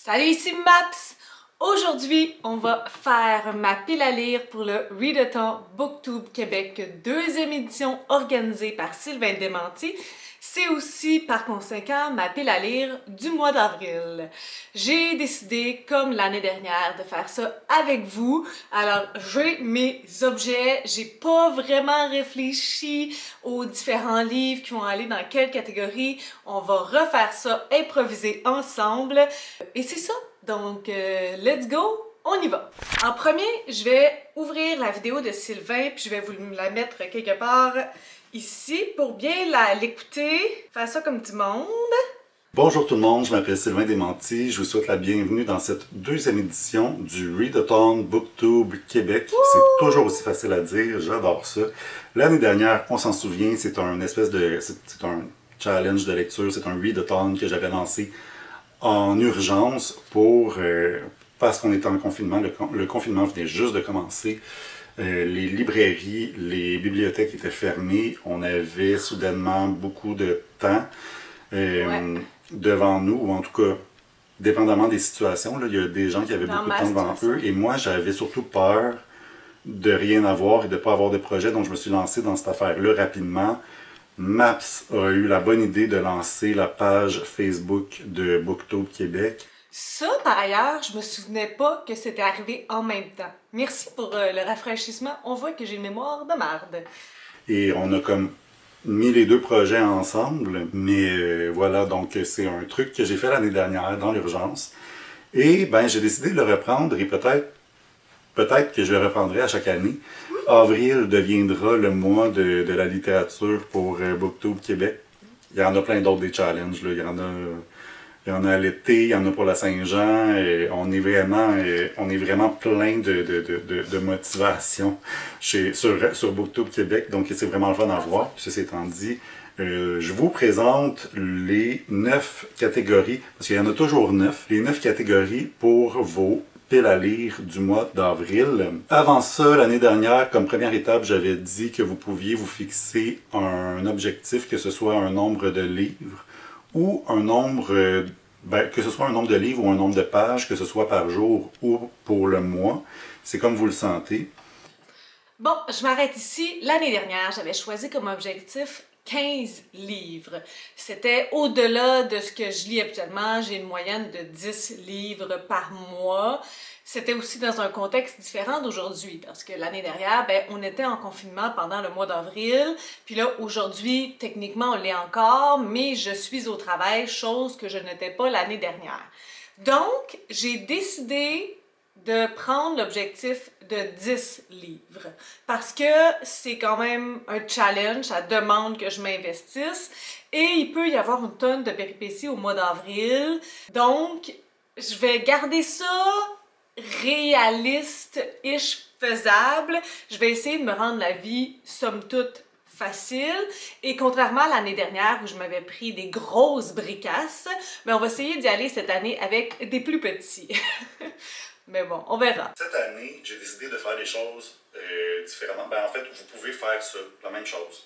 Salut, ici Maps! Aujourd'hui, on va faire ma pile à lire pour le Readathon Booktube Québec, deuxième édition organisée par Sylvain Desmentiers. C'est aussi, par conséquent, ma pile à lire du mois d'avril. J'ai décidé, comme l'année dernière, de faire ça avec vous. Alors, j'ai mes objets, j'ai pas vraiment réfléchi aux différents livres qui vont aller dans quelle catégorie. On va refaire ça, improviser ensemble. Et c'est ça. Donc, let's go! On y va! En premier, je vais ouvrir la vidéo de Sylvain, puis je vais vous la mettre quelque part ici pour bien l'écouter. Faire ça comme du monde. Bonjour tout le monde, je m'appelle Sylvain Desmentiers. Je vous souhaite la bienvenue dans cette deuxième édition du Readathon Booktube Québec. C'est toujours aussi facile à dire, j'adore ça. L'année dernière, on s'en souvient, c'est un challenge de lecture, c'est un Readathon que j'avais lancé en urgence parce qu'on était en confinement. Le confinement venait juste de commencer. Les librairies, les bibliothèques étaient fermées. On avait soudainement beaucoup de temps devant nous, ou en tout cas, dépendamment des situations. Là, il y a des gens qui avaient beaucoup de temps devant eux. Et moi, j'avais surtout peur de rien avoir et de ne pas avoir de projet. Donc, je me suis lancé dans cette affaire-là rapidement. Maps a eu la bonne idée de lancer la page Facebook de Booktube Québec. Ça, par ailleurs, je me souvenais pas que c'était arrivé en même temps. Merci pour le rafraîchissement. On voit que j'ai une mémoire de marde. Et on a comme mis les deux projets ensemble. Mais voilà, donc c'est un truc que j'ai fait l'année dernière dans l'urgence. Et ben j'ai décidé de le reprendre et peut-être que je le reprendrai à chaque année. Avril deviendra le mois de la littérature pour Booktube Québec. Il y en a plein d'autres des challenges. Là. Il y en a à l'été, il y en a pour la Saint-Jean. On est vraiment plein de motivation sur Booktube Québec. Donc c'est vraiment le fun à voir. Ceci étant dit, je vous présente les 9 catégories, parce qu'il y en a toujours 9, les 9 catégories pour vos piles à lire du mois d'avril. Avant ça, l'année dernière, comme première étape, j'avais dit que vous pouviez vous fixer un objectif, que ce soit un nombre de livres ou un nombre, que ce soit un nombre de livres ou un nombre de pages, que ce soit par jour ou pour le mois. C'est comme vous le sentez. Bon, je m'arrête ici. L'année dernière, j'avais choisi comme objectif 15 livres. C'était au-delà de ce que je lis habituellement. J'ai une moyenne de 10 livres par mois. C'était aussi dans un contexte différent d'aujourd'hui, parce que l'année dernière, on était en confinement pendant le mois d'avril. Puis là, aujourd'hui, techniquement, on l'est encore, mais je suis au travail, chose que je n'étais pas l'année dernière. Donc, j'ai décidé de prendre l'objectif de 10 livres. Parce que c'est quand même un challenge, ça demande que je m'investisse. Et il peut y avoir une tonne de péripéties au mois d'avril. Donc, je vais garder ça réaliste-ish, faisable. Je vais essayer de me rendre la vie, somme toute, facile. Et contrairement à l'année dernière où je m'avais pris des grosses bricasses, on va essayer d'y aller cette année avec des plus petits. Mais bon, on verra. Cette année, j'ai décidé de faire les choses différemment. En fait, vous pouvez faire ça, la même chose.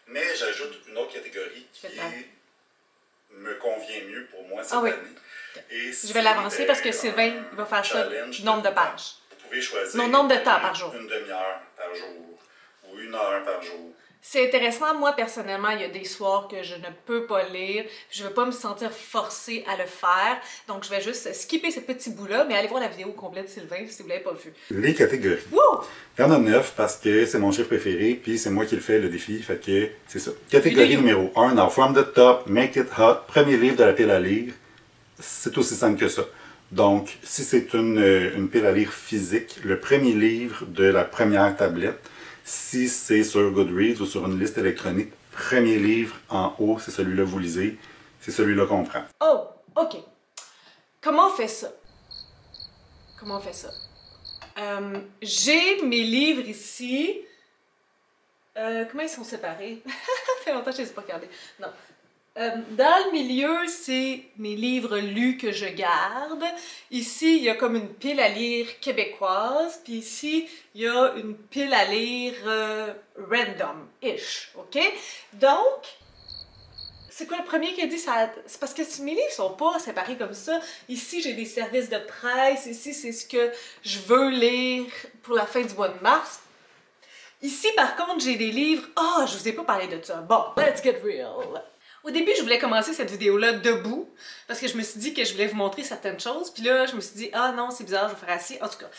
Mais j'ajoute une autre catégorie qui me convient mieux pour moi cette année. Et je vais l'avancer parce que Sylvain il va faire ça nombre de pages. Vous pouvez choisir nombre de temps par jour. Une demi-heure par jour ou 1 heure par jour. C'est intéressant, moi personnellement, il y a des soirs que je ne peux pas lire, je ne veux pas me sentir forcée à le faire, donc je vais juste skipper ce petit bout-là, mais allez voir la vidéo complète de Sylvain si vous ne l'avez pas vu. Les catégories. Woo! Il y en a 9 parce que c'est mon chiffre préféré, puis c'est moi qui le fais, le défi, fait que c'est ça. Catégorie numéro 1, Now From the Top, Make It Hot, premier livre de la pile à lire, c'est aussi simple que ça. Donc, si c'est une pile à lire physique, le premier livre de la première tablette. Si c'est sur Goodreads ou sur une liste électronique, premier livre en haut, c'est celui-là que vous lisez, c'est celui-là qu'on prend. Oh, ok. Comment on fait ça? J'ai mes livres ici. Comment ils sont séparés? Ça fait longtemps que je ne les ai pas regardés. Non. Dans le milieu, c'est mes livres lus que je garde. Ici, il y a comme une pile à lire québécoise. Puis ici, il y a une pile à lire random-ish. OK? Donc, c'est quoi le premier qui a dit ça? C'est parce que mes livres sont pas séparés comme ça. Ici, j'ai des services de presse. Ici, c'est ce que je veux lire pour la fin du mois de mars. Ici, par contre, j'ai des livres... Ah, je vous ai pas parlé de ça. Bon, let's get real. Au début, je voulais commencer cette vidéo-là debout, parce que je me suis dit que je voulais vous montrer certaines choses. Puis là, je me suis dit, ah non, c'est bizarre, je vais faire assis. En tout cas,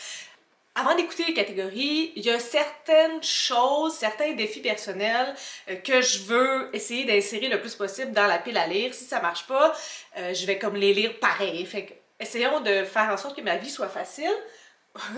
avant d'écouter les catégories, il y a certaines choses, certains défis personnels que je veux essayer d'insérer le plus possible dans la pile à lire. Si ça marche pas, je vais comme les lire pareil. Fait que, essayons de faire en sorte que ma vie soit facile,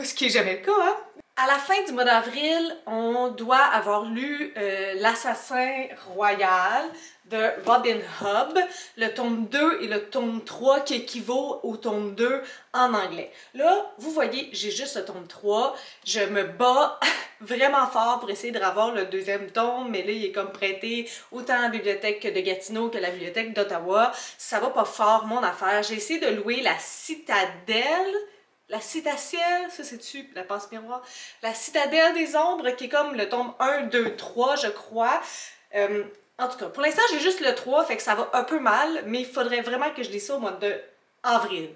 ce qui est jamais le cas, hein? À la fin du mois d'avril, on doit avoir lu L'Assassin Royal de Robin Hobb, le tome 2 et le tome 3 qui équivaut au tome 2 en anglais. Là, vous voyez, j'ai juste le tome 3. Je me bats vraiment fort pour essayer de revoir le deuxième tome, mais là, il est comme prêté autant à la bibliothèque de Gatineau que à la bibliothèque d'Ottawa. Ça va pas fort, mon affaire. J'ai essayé de louer La Citadelle. La Citadelle, ça c'est-tu la passe-miroir? La Citadelle des Ombres, qui est comme le tome 1, 2, 3, je crois. En tout cas, pour l'instant, j'ai juste le 3, fait que ça va un peu mal, mais il faudrait vraiment que je lise ça au mois d'avril.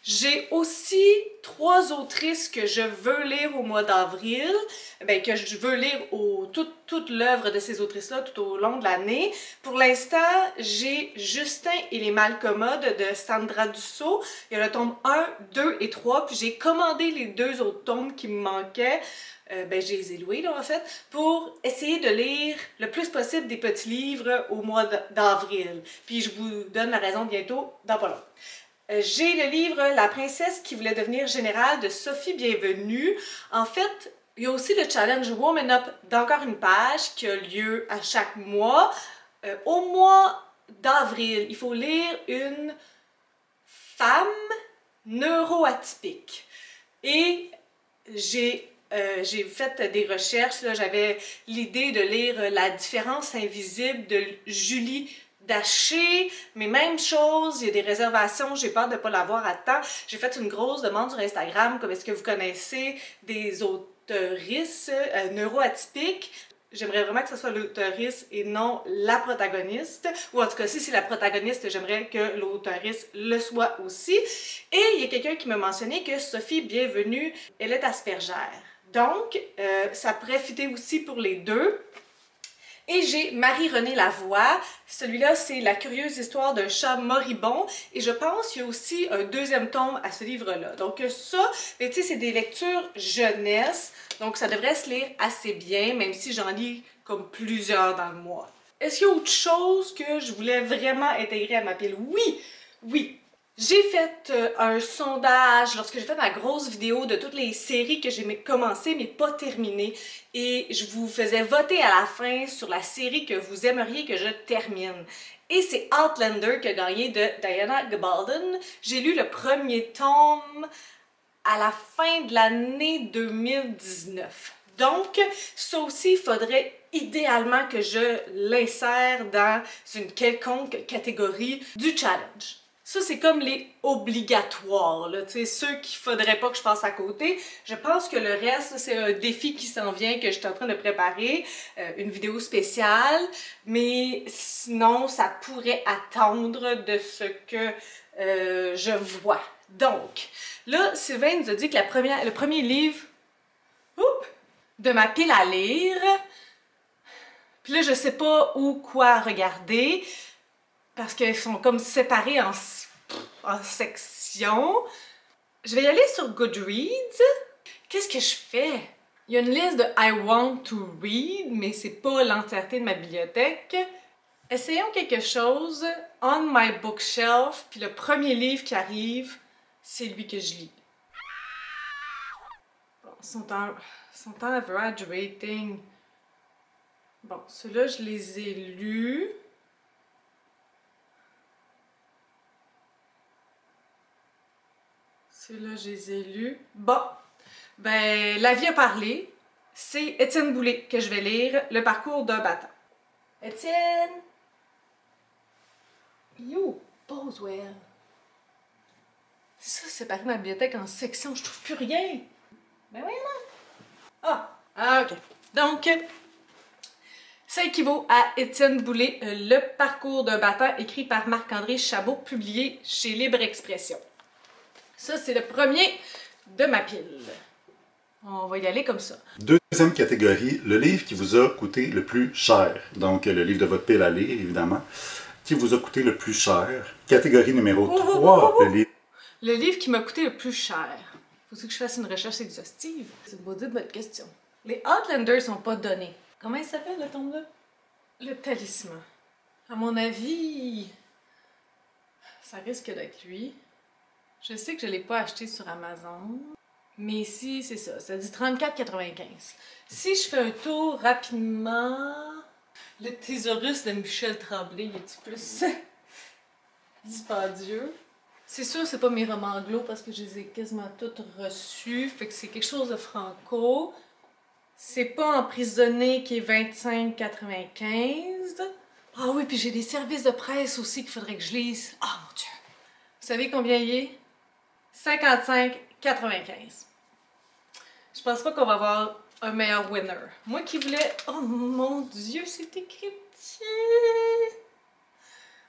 J'ai aussi 3 autrices que je veux lire au mois d'avril, ben, que je veux lire toute l'œuvre de ces autrices-là tout au long de l'année. Pour l'instant, j'ai Justin et les Malcommodes de Sandra Dussault. Il y a le tome 1, 2 et 3, puis j'ai commandé les 2 autres tomes qui me manquaient. Ben, je les ai loués, là, en fait, pour essayer de lire le plus possible des petits livres au mois d'avril. Puis je vous donne la raison bientôt, dans pas long. J'ai le livre La princesse qui voulait devenir générale de Sophie Bienvenue. En fait, il y a aussi le challenge Woman Up d'encore une page qui a lieu à chaque mois. Au mois d'avril, il faut lire une femme neuroatypique. Et j'ai fait des recherches, j'avais l'idée de lire La différence invisible de Julie Daché, mais même chose, il y a des réservations, j'ai peur de ne pas l'avoir à temps. J'ai fait une grosse demande sur Instagram, comme est-ce que vous connaissez des autrices neuroatypiques? J'aimerais vraiment que ce soit l'autrice et non la protagoniste. Ou en tout cas, si c'est la protagoniste, j'aimerais que l'autrice le soit aussi. Et il y a quelqu'un qui m'a mentionné que Sophie Bienvenue, elle est aspergère. Donc, ça pourrait fitter aussi pour les deux. Et j'ai Marie-Renée Lavoie. Celui-là, c'est La curieuse histoire d'un chat moribond. Et je pense qu'il y a aussi un deuxième tome à ce livre-là. Donc ça, tu sais, c'est des lectures jeunesse. Donc ça devrait se lire assez bien, même si j'en lis comme plusieurs dans le mois. Est-ce qu'il y a autre chose que je voulais vraiment intégrer à ma pile? Oui! Oui! J'ai fait un sondage lorsque j'ai fait ma grosse vidéo de toutes les séries que j'ai commencées mais pas terminées. Et je vous faisais voter à la fin sur la série que vous aimeriez que je termine. Et c'est Outlander qui a gagné de Diana Gabaldon. J'ai lu le premier tome à la fin de l'année 2019. Donc, ça aussi, il faudrait idéalement que je l'insère dans une quelconque catégorie du challenge. Ça, c'est comme les obligatoires, là, ceux qu'il ne faudrait pas que je passe à côté. Je pense que le reste, c'est un défi qui s'en vient, que je suis en train de préparer, une vidéo spéciale, mais sinon, ça pourrait attendre de ce que je vois. Donc, là, Sylvain nous a dit que le premier livre de ma pile à lire, puis là, je sais pas où quoi regarder, parce qu'ils sont comme séparés en sections. Je vais y aller sur Goodreads. Qu'est-ce que je fais? Il y a une liste de I want to read, mais c'est pas l'entièreté de ma bibliothèque. Essayons quelque chose. On my bookshelf, puis le premier livre qui arrive, c'est lui que je lis. Bon, ils sont en average rating. Bon, ceux-là, je les ai lus. Ceux-là, je les ai lus. Bon, ben, La vie a parlé. C'est Étienne Boulay que je vais lire, Le parcours d'un battant. Étienne! You, Boswell! C'est ça, séparer ma bibliothèque en sections, je trouve plus rien! Ben oui, non! Ah, ok. Donc, Ça équivaut à Étienne Boulay, Le parcours d'un battant, écrit par Marc-André Chabot, publié chez Libre Expression. Ça, c'est le premier de ma pile. On va y aller comme ça. Deuxième catégorie, le livre qui vous a coûté le plus cher. Donc, le livre de votre pile à lire, évidemment. Qui vous a coûté le plus cher. Catégorie numéro 3, le livre... Le livre qui m'a coûté le plus cher. Faut que je fasse une recherche exhaustive. C'est une maudite bonne question. Les Outlanders sont pas donnés. Comment il s'appelle, le tome-là? Le Talisman. À mon avis, ça risque d'être lui. Je sais que je ne l'ai pas acheté sur Amazon. Mais ici, c'est ça. Ça dit 34,95. Si je fais un tour rapidement... Le Thésaurus de Michel Tremblay, il est plus dispendieux? C'est sûr, c'est pas mes romans anglo parce que je les ai quasiment toutes reçus. Fait que c'est quelque chose de franco. C'est pas Emprisonné qui est 25,95. Ah oui, puis j'ai des services de presse aussi qu'il faudrait que je lise. Ah mon Dieu! Vous savez combien il est? 55,95. Je pense pas qu'on va avoir un meilleur winner. Moi qui voulais... Oh mon Dieu, c'est écrit petit!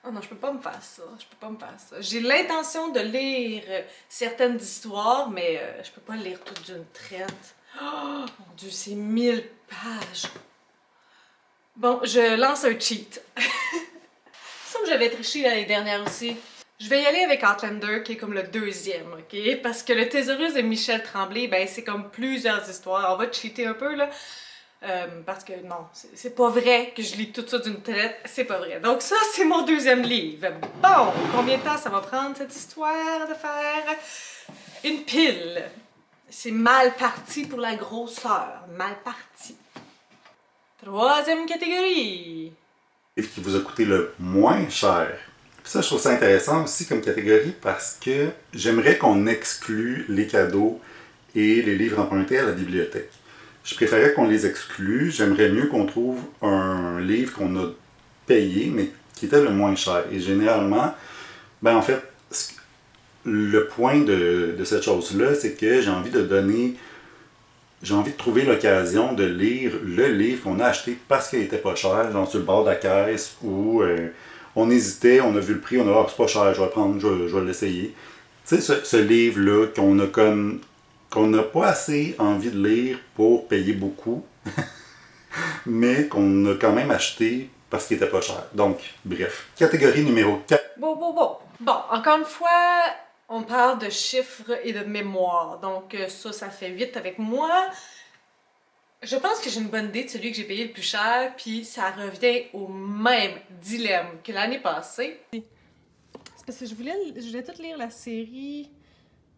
Oh non, je peux pas me faire ça. Je peux pas me faire ça. J'ai l'intention de lire certaines histoires, mais je peux pas lire toutes d'une traite. Oh mon Dieu, c'est 1000 pages. Bon, je lance un cheat. Ça me j'avais triché l'année dernière aussi. Je vais y aller avec Outlander, qui est comme le deuxième, ok? Parce que le Thésaurus de Michel Tremblay, ben c'est comme plusieurs histoires. On va cheater un peu, là. Parce que non, c'est pas vrai que je lis tout ça d'une traite. C'est pas vrai. Donc ça, c'est mon deuxième livre. Bon, combien de temps ça va prendre, cette histoire, de faire une pile? C'est mal parti pour la grosseur. Mal parti. Troisième catégorie. Le livre qui vous a coûté le moins cher. Puis ça, je trouve ça intéressant aussi comme catégorie parce que j'aimerais qu'on exclue les cadeaux et les livres empruntés à la bibliothèque. Je préférais qu'on les exclue. J'aimerais mieux qu'on trouve un livre qu'on a payé, mais qui était le moins cher. Et généralement, ben en fait, le point de cette chose-là, c'est que j'ai envie de donner... J'ai envie de trouver l'occasion de lire le livre qu'on a acheté parce qu'il était pas cher, genre sur le bord de la caisse, ou on hésitait, on a vu le prix, on a dit ah, c'est pas cher, je vais le prendre, je vais l'essayer. Tu sais, ce livre-là qu'on a comme... qu'on n'a pas assez envie de lire pour payer beaucoup, mais qu'on a quand même acheté parce qu'il était pas cher. Donc, bref. Catégorie numéro 4. Bon. Bon, encore une fois, on parle de chiffres et de mémoire. Donc ça fait 8 avec moi. Je pense que j'ai une bonne idée de celui que j'ai payé le plus cher, puis ça revient au même dilemme que l'année passée. C'est parce que je voulais tout lire la série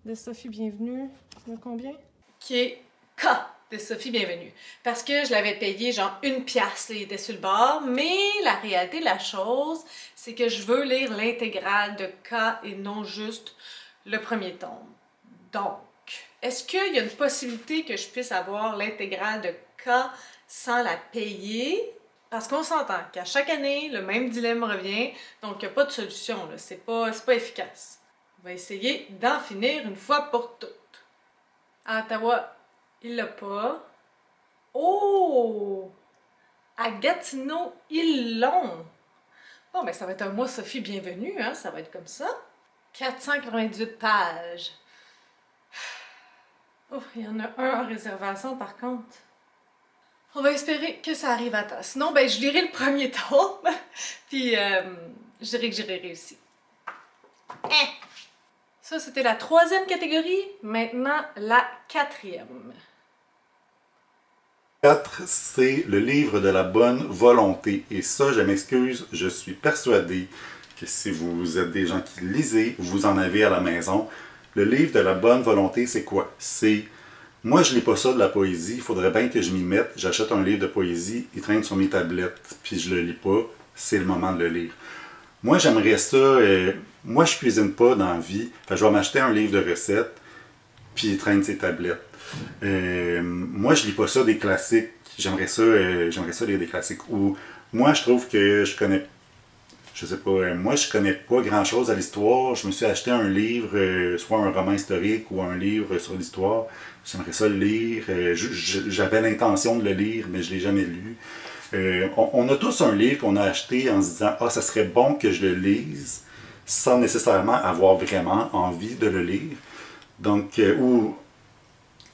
de Sophie Bienvenue. Tu sais combien? Qui est K de Sophie Bienvenue. Parce que je l'avais payé genre 1 piastre, il était sur le bord, mais la réalité de la chose, c'est que je veux lire l'intégrale de K et non juste le premier tome. Donc, est-ce qu'il y a une possibilité que je puisse avoir l'intégrale de K sans la payer? Parce qu'on s'entend qu'à chaque année, le même dilemme revient, donc il n'y a pas de solution, c'est pas efficace. On va essayer d'en finir une fois pour toutes. À Ottawa, il l'a pas. Oh! À Gatineau, ils l'ont. Bon, ben ça va être un mois Sophie Bienvenue, hein? Ça va être comme ça. 498 pages. Oh, il y en a un en réservation par contre. On va espérer que ça arrive à temps. Sinon, ben je lirai le premier tome, puis je dirais que j'aurai réussi. Ça, c'était la troisième catégorie. Maintenant, la quatrième. 4, c'est le livre de la bonne volonté. Et ça, je m'excuse, je suis persuadé que si vous êtes des gens qui lisez, vous en avez à la maison. Le livre de la bonne volonté, c'est quoi? C'est... Moi, je lis pas ça de la poésie, il faudrait bien que je m'y mette. J'achète un livre de poésie, il traîne sur mes tablettes, puis je le lis pas. C'est le moment de le lire. Moi, j'aimerais ça... moi, je cuisine pas dans la vie. Fait, je vais m'acheter un livre de recettes, puis il traîne ses tablettes. Moi, je lis pas ça des classiques. J'aimerais ça lire des classiques. Ou moi, je trouve que je connais... Je sais pas, moi, je connais pas grand-chose à l'histoire. Je me suis acheté un livre, soit un roman historique ou un livre sur l'histoire. J'aimerais ça le lire. J'avais l'intention de le lire, mais je l'ai jamais lu. On a tous un livre qu'on a acheté en se disant « Ah, ça serait bon que je le lise », sans nécessairement avoir vraiment envie de le lire. Donc, ou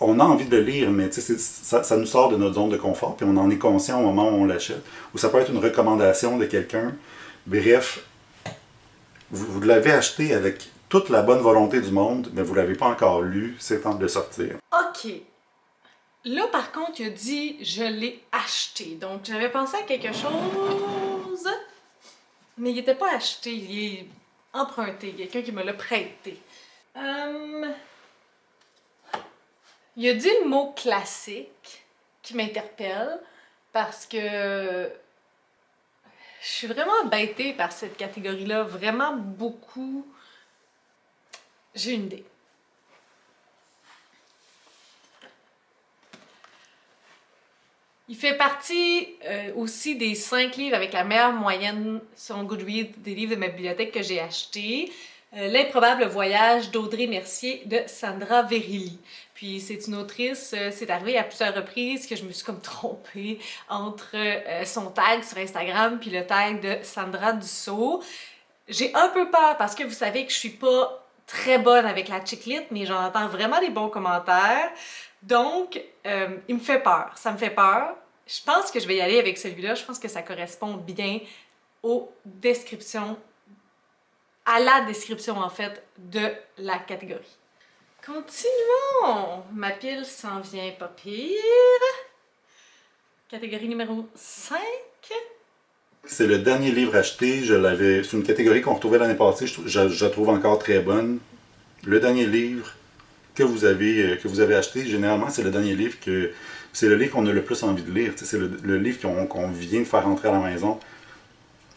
on a envie de le lire, mais ça nous sort de notre zone de confort, puis on en est conscient au moment où on l'achète. Ou ça peut être une recommandation de quelqu'un. Bref, vous l'avez acheté avec toute la bonne volonté du monde, mais vous ne l'avez pas encore lu, c'est temps de le sortir. OK. Là, par contre, il a dit « je l'ai acheté ». Donc, j'avais pensé à quelque chose, mais il n'était pas acheté, il est emprunté. Quelqu'un qui me l'a prêté. Il a dit le mot « classique » qui m'interpelle parce que je suis vraiment embêtée par cette catégorie-là, vraiment beaucoup. J'ai une idée. Il fait partie aussi des 5 livres avec la meilleure moyenne sur Goodreads des livres de ma bibliothèque que j'ai achetés. L'improbable voyage d'Audrey Mercier de Sandra Verrilli. Puis c'est une autrice, c'est arrivé à plusieurs reprises que je me suis comme trompée entre son tag sur Instagram puis le tag de Sandra Dussault. J'ai un peu peur parce que vous savez que je suis pas très bonne avec la chick-lit, mais j'en entends vraiment des bons commentaires. Donc, il me fait peur. Ça me fait peur. Je pense que je vais y aller avec celui-là. Je pense que ça correspond bien aux descriptions, à la description en fait de la catégorie. Continuons! Ma pile s'en vient pas pire. Catégorie numéro 5. C'est le dernier livre acheté. C'est une catégorie qu'on retrouvait l'année passée. Je la trouve encore très bonne. Le dernier livre que vous avez acheté, généralement, c'est le dernier livre c'est le livre qu'on a le plus envie de lire. C'est le livre qu'on vient de faire rentrer à la maison.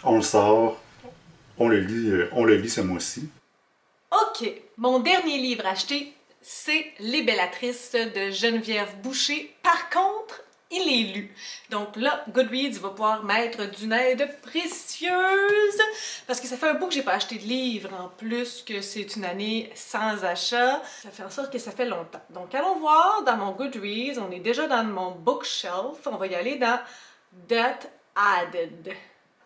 On le sort, on le lit ce mois-ci. OK. Mon dernier livre acheté, c'est Les Bellatrices de Geneviève Boucher. Par contre, il est lu. Donc là, Goodreads va pouvoir m'être d'une aide précieuse parce que ça fait un bout que j'ai pas acheté de livre, en plus que c'est une année sans achat. Ça fait en sorte que ça fait longtemps. Donc allons voir dans mon Goodreads, on est déjà dans mon bookshelf, on va y aller dans Debt Added.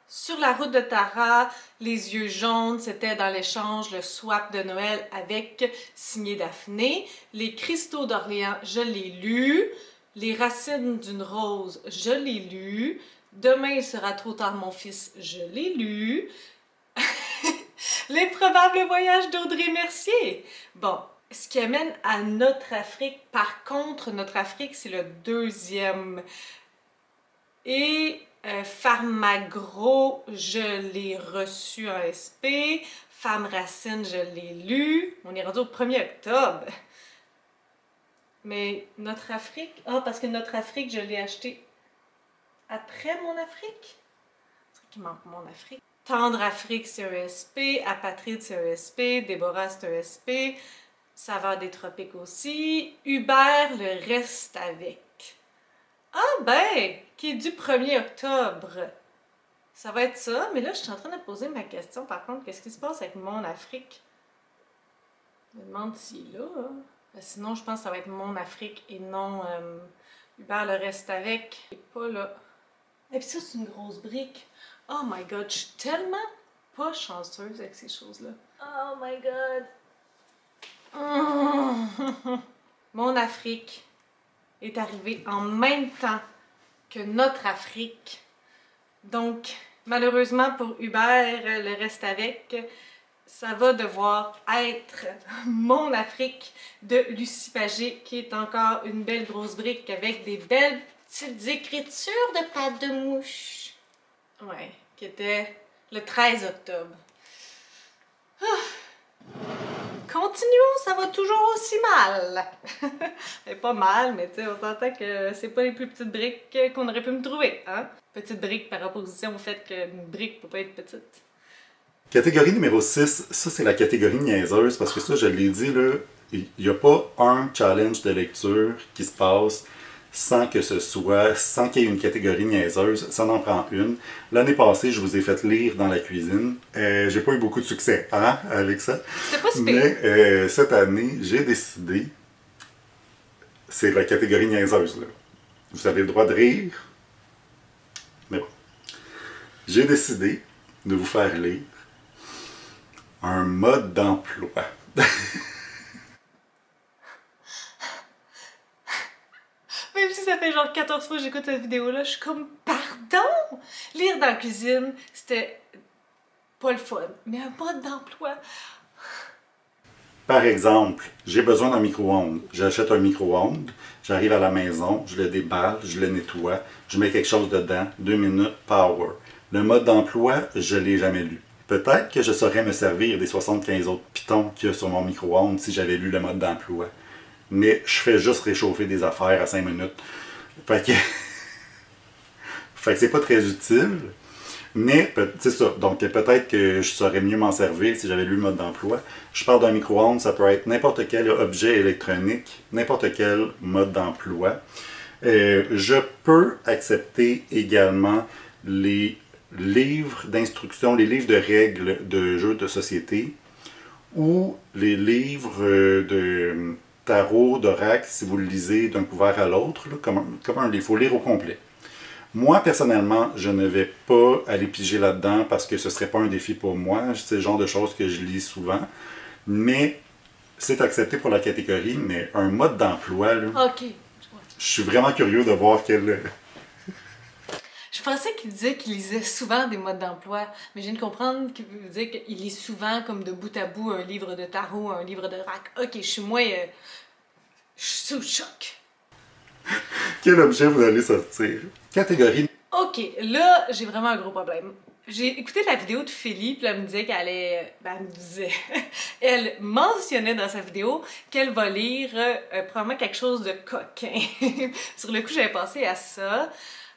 Sur la route de Tara, Les yeux jaunes, c'était dans l'échange le swap de Noël avec signé Daphné. Les cristaux d'Orléans, je l'ai lu. Les racines d'une rose, je l'ai lu. Demain, il sera trop tard, mon fils, je l'ai lu. L'improbable voyage d'Audrey Mercier. Bon, ce qui amène à Notre Afrique. Par contre, Notre Afrique, c'est le deuxième. Et Pharmagro, je l'ai reçu en SP. Femme Racine, je l'ai lu. On est rendu au 1er octobre. Mais Notre Afrique... Ah, parce que Notre Afrique, je l'ai acheté après Mon Afrique. C'est vrai qu'il manque Mon Afrique. Tendre Afrique, c'est un SP. Apatride, c'est un SP. Déborah, c'est un SP. Saveur des tropiques aussi. Hubert, le reste avec. Ah ben, qui est du 1er octobre. Ça va être ça. Mais là, je suis en train de poser ma question. Par contre, qu'est-ce qui se passe avec Mon Afrique? Je me demande s'il est là. Sinon, je pense que ça va être Mon Afrique et non Hubert le reste avec. Il n'est pas là. Et puis ça, c'est une grosse brique. Oh my god, je suis tellement pas chanceuse avec ces choses-là. Oh my god. Mon Afrique est arrivé en même temps que Notre Afrique. Donc, malheureusement pour Hubert, le reste avec, ça va devoir être Mon Afrique de Lucie Pagé, qui est encore une belle grosse brique avec des belles petites écritures de pattes de mouche. Ouais, qui était le 13 octobre. Continuons, ça va toujours aussi mal. Mais pas mal, mais tu sais, on s'entend que c'est pas les plus petites briques qu'on aurait pu me trouver, hein? Petite brique par opposition au fait qu'une brique peut pas être petite. Catégorie numéro 6, ça c'est la catégorie niaiseuse, parce que ça, je l'ai dit, là, il n'y a pas un challenge de lecture qui se passe sans qu'il y ait une catégorie niaiseuse, ça en prend une. L'année passée, je vous ai fait lire dans la cuisine. J'ai pas eu beaucoup de succès avec ça. C'était pas super. Mais cette année, j'ai décidé, c'est la catégorie niaiseuse, là. Vous avez le droit de rire, j'ai décidé de vous faire lire un mode d'emploi. Même si ça fait genre 14 fois que j'écoute cette vidéo-là, je suis comme, pardon! Lire dans la cuisine, c'était pas le fun, mais un mode d'emploi. Par exemple, j'ai besoin d'un micro-ondes. J'achète un micro-ondes, j'arrive à la maison, je le déballe, je le nettoie, je mets quelque chose dedans, 2 minutes, power. Le mode d'emploi, je ne l'ai jamais lu. Peut-être que je saurais me servir des 75 autres pitons qu'il y a sur mon micro-ondes si j'avais lu le mode d'emploi. Mais je fais juste réchauffer des affaires à 5 minutes. Fait que, fait que c'est pas très utile. Mais c'est ça. Donc peut-être que je saurais mieux m'en servir si j'avais lu le mode d'emploi. Je parle d'un micro-ondes, ça peut être n'importe quel objet électronique, n'importe quel mode d'emploi. Je peux accepter également les livres d'instruction, les livres de règles de jeux de société ou les livres de tarot, d'oracle, si vous le lisez d'un couvert à l'autre, comme un livre. Il faut lire au complet. Moi, personnellement, je ne vais pas aller piger là-dedans parce que ce ne serait pas un défi pour moi. C'est le genre de choses que je lis souvent. Mais c'est accepté pour la catégorie, mais un mode d'emploi, là, Ok. je suis vraiment curieux de voir quel... Je pensais qu'il disait qu'il lisait souvent des modes d'emploi, mais je viens de comprendre qu'il veut dire qu'il lit souvent, comme de bout à bout, un livre de tarot, un livre de rack. Ok, je suis moins... je suis sous le choc. Quel objet vous allez sortir? Catégorie. Ok, là, j'ai vraiment un gros problème. J'ai écouté la vidéo de Philly, puis elle me disait qu'elle allait... Ben, elle me disait... elle mentionnait dans sa vidéo qu'elle va lire probablement quelque chose de coquin. Sur le coup, j'avais pensé à ça.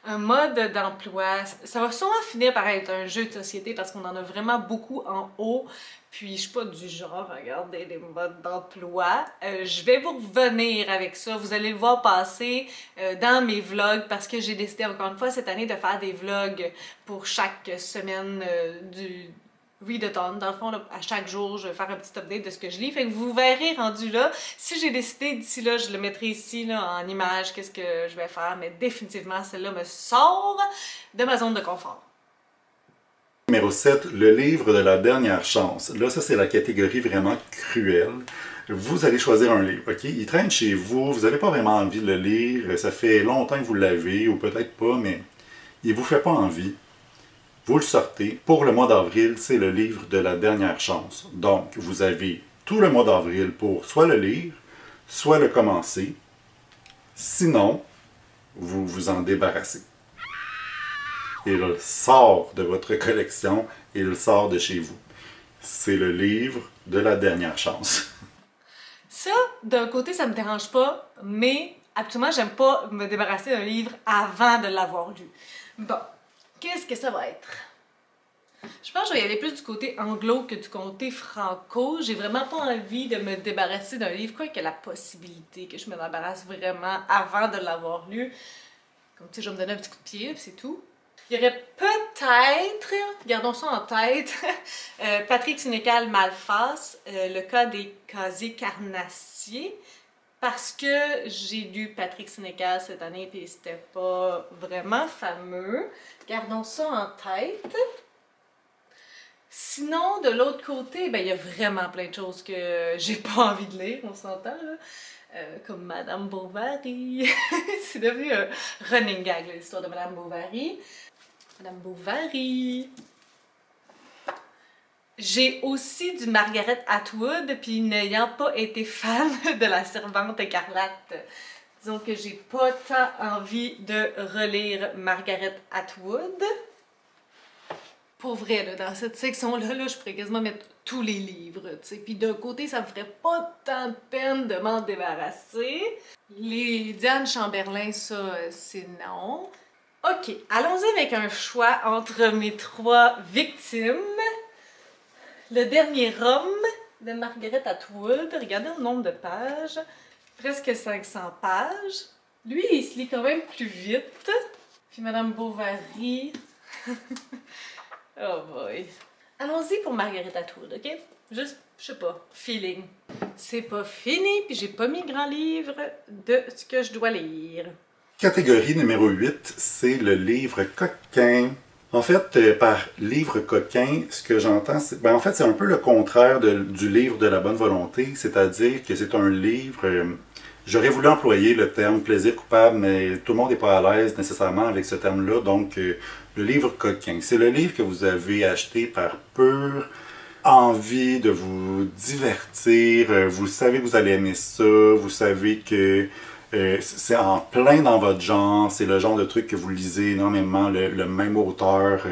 Un mode d'emploi. Ça va sûrement finir par être un jeu de société parce qu'on en a vraiment beaucoup en haut. Puis je suis pas du genre à regarder les modes d'emploi. Je vais vous revenir avec ça. Vous allez le voir passer dans mes vlogs parce que j'ai décidé encore une fois cette année de faire des vlogs pour chaque semaine du readathon. Dans le fond, là, à chaque jour, je vais faire un petit update de ce que je lis. Fait que vous verrez rendu là. Si j'ai décidé d'ici là, je le mettrai ici là, en image, qu'est-ce que je vais faire. Mais définitivement, celle-là me sort de ma zone de confort. Numéro 7, le livre de la dernière chance. Là, ça, c'est la catégorie vraiment cruelle. Vous allez choisir un livre, OK? Il traîne chez vous, vous n'avez pas vraiment envie de le lire, ça fait longtemps que vous l'avez, ou peut-être pas, mais il ne vous fait pas envie. Vous le sortez. Pour le mois d'avril, c'est le livre de la dernière chance. Donc, vous avez tout le mois d'avril pour soit le lire, soit le commencer. Sinon, vous vous en débarrassez. Il sort de votre collection, il sort de chez vous. C'est le livre de la dernière chance. Ça, d'un côté, ça me dérange pas, mais absolument, j'aime pas me débarrasser d'un livre avant de l'avoir lu. Bon, qu'est-ce que ça va être? Je pense que je vais y aller plus du côté anglo que du côté franco. J'ai vraiment pas envie de me débarrasser d'un livre, quoi que la possibilité que je me débarrasse vraiment avant de l'avoir lu. Comme tu sais, je vais me donner un petit coup de pied, puis c'est tout. Il y aurait peut-être, gardons ça en tête, Patrick Sénécal Malface, le cas des casiers carnassiers, parce que j'ai lu Patrick Sénécal cette année et c'était pas vraiment fameux. Gardons ça en tête. Sinon, de l'autre côté, ben, il y a vraiment plein de choses que j'ai pas envie de lire, on s'entend, là. Comme Madame Bovary. C'est devenu un running gag, l'histoire de Madame Bovary. Madame Bovary. J'ai aussi du Margaret Atwood, puis n'ayant pas été fan de La Servante écarlate, disons que j'ai pas tant envie de relire Margaret Atwood. Pour vrai, là, dans cette section-là, là, je pourrais quasiment mettre tous les livres, tu sais. Puis d'un côté, ça me ferait pas tant de peine de m'en débarrasser. Les Diane Chamberlain, ça, c'est non. Ok, allons-y avec un choix entre mes 3 victimes. Le dernier homme de Margaret Atwood. Regardez le nombre de pages. Presque 500 pages. Lui, il se lit quand même plus vite. Puis Madame Bovary... Oh boy. Allons-y pour Margaret Atwood, ok? Juste, je sais pas, feeling. C'est pas fini, puis j'ai pas mis grand livre de ce que je dois lire. Catégorie numéro 8, c'est le livre coquin. En fait, par livre coquin, ce que j'entends, c'est ben, en fait, c'est un peu le contraire du livre de la bonne volonté, c'est-à-dire que c'est un livre... j'aurais voulu employer le terme plaisir coupable, mais tout le monde n'est pas à l'aise nécessairement avec ce terme-là, donc le livre coquin. C'est le livre que vous avez acheté par pure envie de vous divertir, vous savez que vous allez aimer ça, vous savez que c'est en plein dans votre genre, c'est le genre de truc que vous lisez énormément, le même auteur,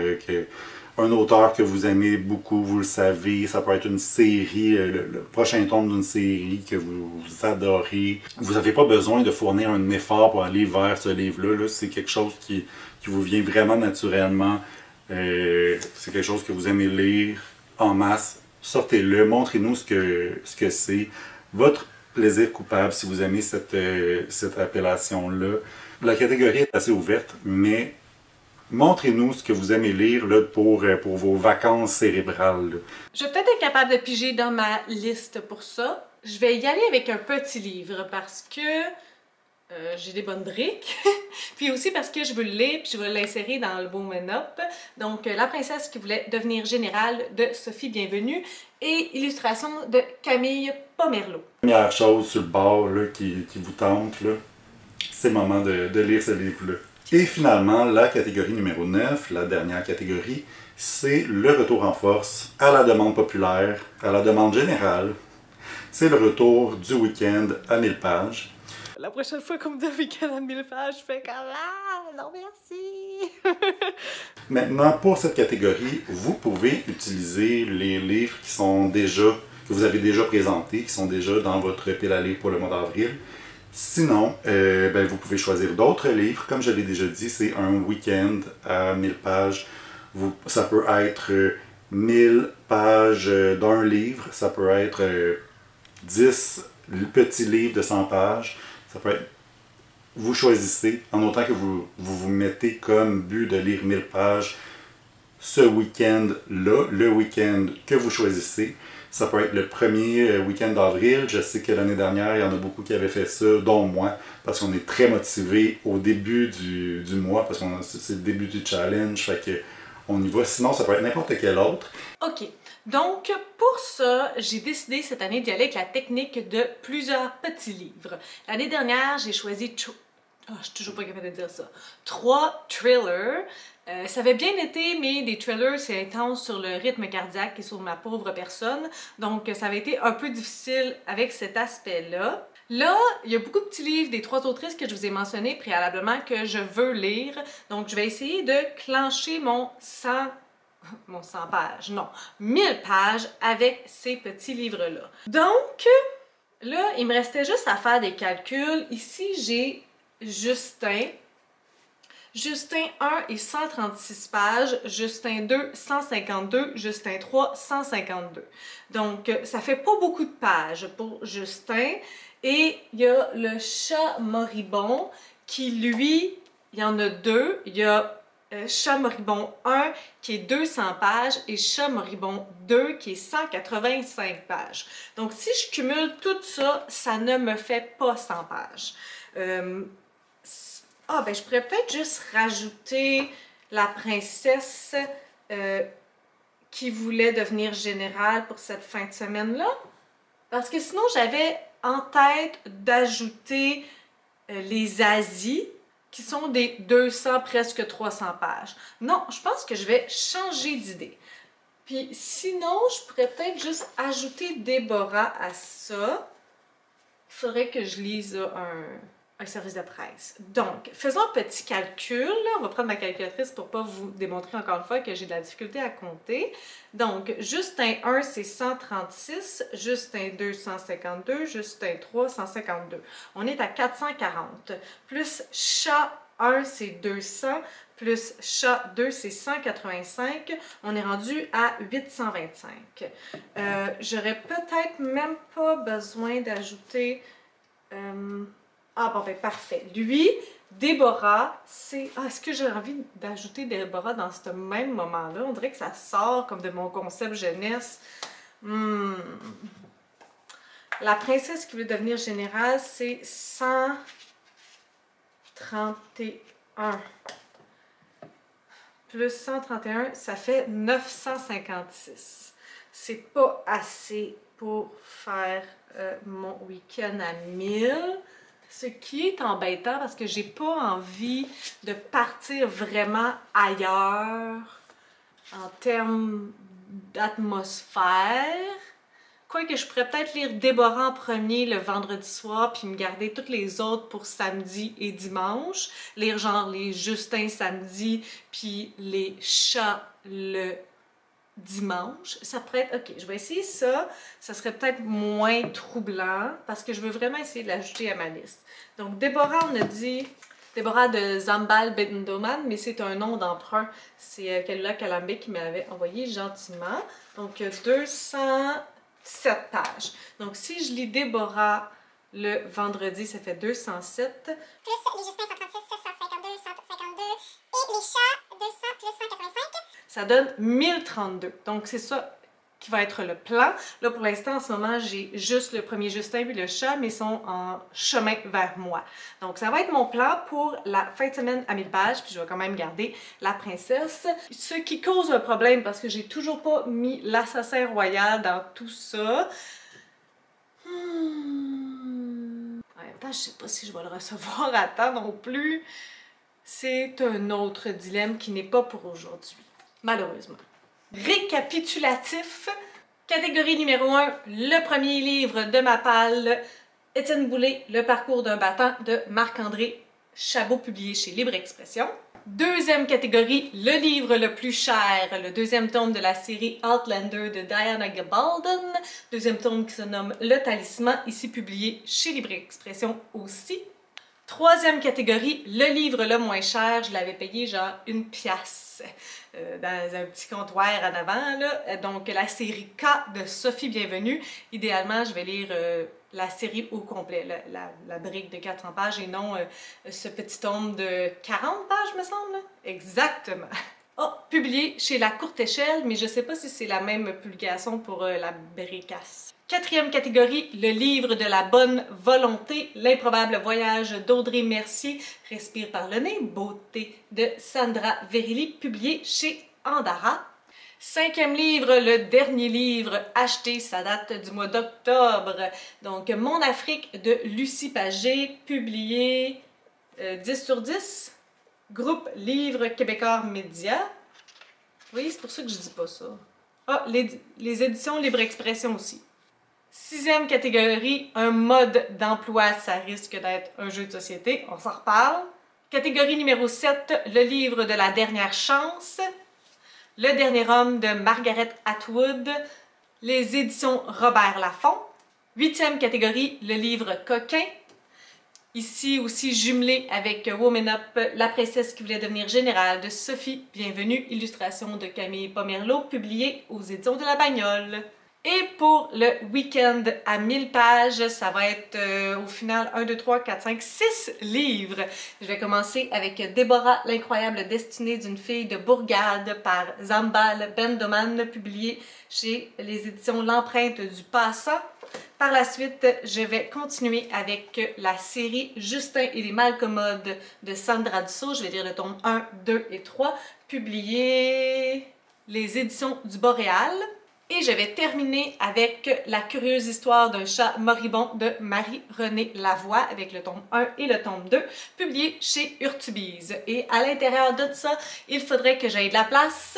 un auteur que vous aimez beaucoup, vous le savez, ça peut être une série, le prochain tome d'une série que vous adorez. Vous n'avez pas besoin de fournir un effort pour aller vers ce livre-là, là. C'est quelque chose qui vous vient vraiment naturellement, c'est quelque chose que vous aimez lire en masse. Sortez-le, montrez-nous ce que c'est, votre plaisir coupable, si vous aimez cette appellation-là. La catégorie est assez ouverte, mais montrez-nous ce que vous aimez lire là, pour vos vacances cérébrales. Là. Je vais peut-être être capable de piger dans ma liste pour ça. Je vais y aller avec un petit livre parce que j'ai des bonnes briques. Puis aussi parce que je veux le lire puis je veux l'insérer dans le Woman Up. Donc, La princesse qui voulait devenir générale de Sophie Bienvenue et illustration de Camille Pomerleau. Première chose sur le bord là, qui vous tente, c'est le moment de lire ce livre-là. Et finalement, la catégorie numéro 9, la dernière catégorie, c'est le retour en force à la demande populaire, à la demande générale. C'est le retour du week-end à 1000 pages. La prochaine fois qu'on me donne week-end à 1000 pages, je fais comme ah, non merci! Maintenant, pour cette catégorie, vous pouvez utiliser les livres que vous avez déjà présentés, qui sont déjà dans votre pile à lire pour le mois d'avril. Sinon, vous pouvez choisir d'autres livres. Comme je l'ai déjà dit, c'est un week-end à 1000 pages. Ça peut être 1000 pages d'un livre, ça peut être 10 petits livres de 100 pages. Ça peut être, vous choisissez, en autant que vous mettez comme but de lire 1000 pages ce week-end-là, le week-end que vous choisissez. Ça peut être le premier week-end d'avril. Je sais que l'année dernière, il y en a beaucoup qui avaient fait ça, dont moi, parce qu'on est très motivés au début du mois, parce que c'est le début du challenge, fait que on y va. Sinon, ça peut être n'importe quel autre. OK. Donc, pour ça, j'ai décidé cette année d'y aller avec la technique de plusieurs petits livres. L'année dernière, j'ai choisi... je suis toujours pas capable de dire ça. 3 thrillers. Ça avait bien été, mais des thrillers, c'est intense sur le rythme cardiaque et sur ma pauvre personne. Donc, ça avait été un peu difficile avec cet aspect-là. Là, il y a beaucoup de petits livres des 3 autrices que je vous ai mentionnés préalablement que je veux lire. Donc, je vais essayer de clencher mon 100 pages, non, 1000 pages avec ces petits livres-là. Donc, là, il me restait juste à faire des calculs. Ici, j'ai Justin. Justin 1 est 136 pages, Justin 2 152, Justin 3 152. Donc, ça fait pas beaucoup de pages pour Justin. Et il y a le chat moribond qui, lui, il y en a 2. Il y a Chat moribond 1 qui est 200 pages et Chat moribond 2 qui est 185 pages. Donc, si je cumule tout ça, ça ne me fait pas 100 pages. Je pourrais peut-être juste rajouter la princesse qui voulait devenir générale pour cette fin de semaine-là. Parce que sinon, j'avais en tête d'ajouter les Asies, qui sont des 200, presque 300 pages. Non, je pense que je vais changer d'idée. Puis sinon, je pourrais peut-être juste ajouter Déborah à ça. Il faudrait que je lise un service de presse. Donc, faisons un petit calcul. On va prendre ma calculatrice pour ne pas vous démontrer encore une fois que j'ai de la difficulté à compter. Donc, Justin 1, c'est 136, Justin 2, 152, Justin 3, 152. On est à 440. Plus Chat 1, c'est 200, plus Chat 2, c'est 185. On est rendu à 825. J'aurais peut-être même pas besoin d'ajouter... parfait. Lui, Déborah, c'est... est-ce que j'ai envie d'ajouter Déborah dans ce même moment-là? On dirait que ça sort comme de mon concept jeunesse. La princesse qui veut devenir générale, c'est 131. plus 131, ça fait 956. C'est pas assez pour faire mon week-end à 1000. Ce qui est embêtant parce que j'ai pas envie de partir vraiment ailleurs en termes d'atmosphère. Quoique je pourrais peut-être lire Déborah en premier le vendredi soir puis me garder toutes les autres pour samedi et dimanche. Lire genre les Justins samedi puis les Chats le dimanche. Ça pourrait être... Ok, je vais essayer ça. Ça serait peut-être moins troublant parce que je veux vraiment essayer de l'ajouter à ma liste. Donc Déborah, on a dit... Déborah de Zambal Bendoman, mais c'est un nom d'emprunt. C'est Kalula Kalambé qui m'avait envoyé gentiment. Donc 207 pages. Donc si je lis Déborah le vendredi, ça fait 207. Plus les Justins 136, 652, 152 et les Chats 200 plus 185. Ça donne 1032. Donc c'est ça qui va être le plan. Là pour l'instant en ce moment j'ai juste le premier Justin puis le chat, mais ils sont en chemin vers moi. Donc ça va être mon plan pour la fin de semaine à 1000 pages, puis je vais quand même garder la princesse. Ce qui cause un problème parce que j'ai toujours pas mis l'assassin royal dans tout ça. En même temps, je sais pas si je vais le recevoir à temps non plus. C'est un autre dilemme qui n'est pas pour aujourd'hui, malheureusement. Récapitulatif. Catégorie numéro 1, le premier livre de ma palle, Étienne Boulay, Le parcours d'un battant de Marc-André Chabot, publié chez Libre Expression. Deuxième catégorie, le livre le plus cher, le deuxième tome de la série Outlander de Diana Gabaldon. Deuxième tome qui se nomme Le Talisman, ici publié chez Libre Expression aussi. Troisième catégorie, le livre le moins cher, je l'avais payé genre 1 pièce dans un petit comptoir en avant, là. Donc la série K de Sophie Bienvenue. Idéalement, je vais lire la série au complet, la brique de 400 pages et non ce petit tome de 40 pages, me semble. Exactement. Oh, publié chez La Courte Échelle, mais je ne sais pas si c'est la même publication pour la Bricasse. Quatrième catégorie, le livre de la bonne volonté, L'improbable voyage d'Audrey Mercier, Respire par le nez, Beauté de Sandra Verrilli, publié chez Andara. Cinquième livre, le dernier livre acheté, ça date du mois d'octobre. Donc, Mon Afrique de Lucie Pagé, publié 10 sur 10. Groupe Livre Québécois Média. Oui, c'est pour ça que je dis pas ça. Ah, les éditions Libre Expression aussi. Sixième catégorie, un mode d'emploi, ça risque d'être un jeu de société, on s'en reparle. Catégorie numéro 7, le livre de la dernière chance. Le dernier homme de Margaret Atwood, les éditions Robert Laffont. Huitième catégorie, le livre Coquin. Ici aussi jumelé avec Woman Up, la princesse qui voulait devenir générale de Sophie Bienvenue, illustration de Camille Pomerleau, publié aux éditions de la Bagnole. Et pour le week-end à 1000 pages, ça va être au final 1, 2, 3, 4, 5, 6 livres. Je vais commencer avec Déborah, l'incroyable destinée d'une fille de Bourgade par Zambal Bendoman, publié chez les éditions L'Empreinte du Passant. Par la suite, je vais continuer avec la série Justin et les Malcommodes de Sandra Dussault. Je vais lire le tome 1, 2 et 3, publié les éditions du Boréal. Et je vais terminer avec La curieuse histoire d'un chat moribond de Marie-Renée Lavoie avec le tome 1 et le tome 2, publié chez Urtubise. Et à l'intérieur de ça, il faudrait que j'aie de la place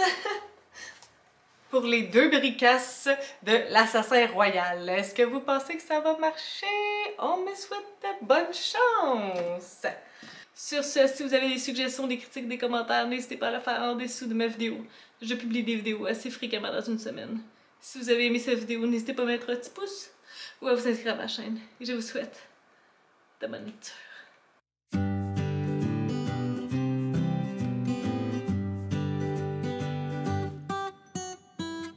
pour les 2 bricasses de l'assassin royal. Est-ce que vous pensez que ça va marcher? On me souhaite bonne chance! Sur ce, si vous avez des suggestions, des critiques, des commentaires, n'hésitez pas à le faire en dessous de ma vidéo. Je publie des vidéos assez fréquemment dans une semaine. Si vous avez aimé cette vidéo, n'hésitez pas à mettre un petit pouce ou à vous inscrire à ma chaîne. Et je vous souhaite de bonnes lectures.